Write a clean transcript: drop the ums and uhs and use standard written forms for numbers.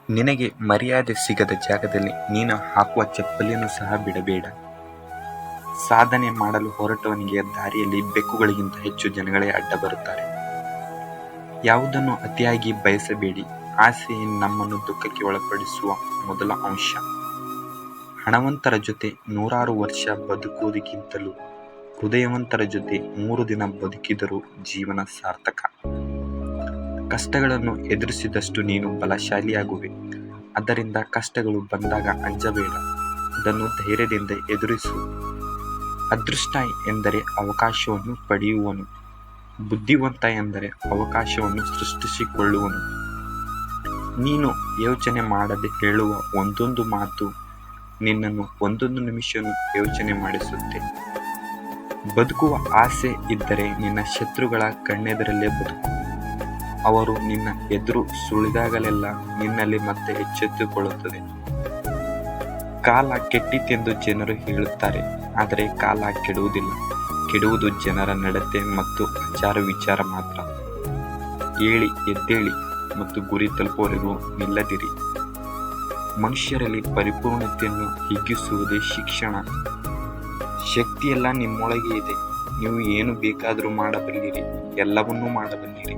ನಿನಗೆ ಮರ್ಯಾದೆ ಸಿಗದ ಜಾಗದಲ್ಲಿ ನೀನು ಹಾಕುವ ಚಪ್ಪಲಿಯನ್ನು ಸಹ ಬಿಡಬೇಡ. ಸಾಧನೆ ಮಾಡಲು ಹೊರಟವನಿಗೆ ದಾರಿಯಲ್ಲಿ ಬೆಕ್ಕುಗಳಿಗಿಂತ ಹೆಚ್ಚು ಜನಗಳೇ ಅಡ್ಡ ಬರುತ್ತಾರೆ. ಯಾವುದನ್ನು ಅತಿಯಾಗಿ ಬಯಸಬೇಡಿ. ಆಸೆ ನಮ್ಮನ್ನು ದುಃಖಕ್ಕೆ ಒಳಪಡಿಸುವ ಮೊದಲ ಅಂಶ. ಹಣವಂತರ ಜೊತೆ 100 ವರ್ಷ ಬದುಕುವುದಕ್ಕಿಂತಲೂ ಹೃದಯವಂತರ ಜೊತೆ 3 ದಿನ ಬದುಕಿದರೂ ಜೀವನ ಸಾರ್ಥಕ. ಕಷ್ಟಗಳನ್ನು ಎದುರಿಸಿದಷ್ಟು ನೀನು ಬಲಶಾಲಿಯಾಗುವೆ. ಆದ್ದರಿಂದ ಕಷ್ಟಗಳು ಬಂದಾಗ ಅಂಜಬೇಡ, ಅದನ್ನು ಧೈರ್ಯದಿಂದ ಎದುರಿಸು. ಅದೃಷ್ಟ ಎಂದರೆ ಅವಕಾಶವನ್ನು ಪಡೆಯುವನು, ಬುದ್ಧಿವಂತ ಎಂದರೆ ಅವಕಾಶವನ್ನು ಸೃಷ್ಟಿಸಿಕೊಳ್ಳುವನು. ನೀನು ಯೋಚನೆ ಮಾಡದೆ ಹೇಳುವ ಒಂದೊಂದು ಮಾತು ನಿನ್ನನ್ನು ಒಂದೊಂದು ನಿಮಿಷವೂ ಯೋಚನೆ ಮಾಡಿಸುತ್ತೆ. ಬದುಕುವ ಆಸೆ ಇದ್ದರೆ ನಿನ್ನ ಶತ್ರುಗಳ ಕಣ್ಣೆದುರಲ್ಲೇ ಬದುಕು. ಅವರು ನಿನ್ನ ಎದುರು ಸುಳಿದಾಗಲೆಲ್ಲ ನಿನ್ನಲ್ಲಿ ಮತ್ತೆ ಎಚ್ಚೆತ್ತುಕೊಳ್ಳುತ್ತದೆ. ಕಾಲ ಕೆಟ್ಟಿತೆಂದು ಜನರು ಹೇಳುತ್ತಾರೆ, ಆದರೆ ಕಾಲ ಕೆಡುವುದಿಲ್ಲ. ಕೆಡುವುದು ಜನರ ನಡತೆ ಮತ್ತು ಆಚಾರ ವಿಚಾರ ಮಾತ್ರ. ಏಳಿ ಎದ್ದೇಳಿ ಮತ್ತು ಗುರಿ ತಲುಪುವವರೆಗೂ ನಿಲ್ಲದಿರಿ. ಮನುಷ್ಯರಲ್ಲಿ ಪರಿಪೂರ್ಣತೆಯನ್ನು ಹಿಗ್ಗಿಸುವುದೇ ಶಿಕ್ಷಣ. ಶಕ್ತಿಯೆಲ್ಲ ನಿಮ್ಮೊಳಗೆ ಇದೆ. ನೀವು ಏನು ಬೇಕಾದರೂ ಮಾಡಬಲ್ಲಿರಿ, ಎಲ್ಲವನ್ನೂ ಮಾಡಬಲ್ಲಿರಿ.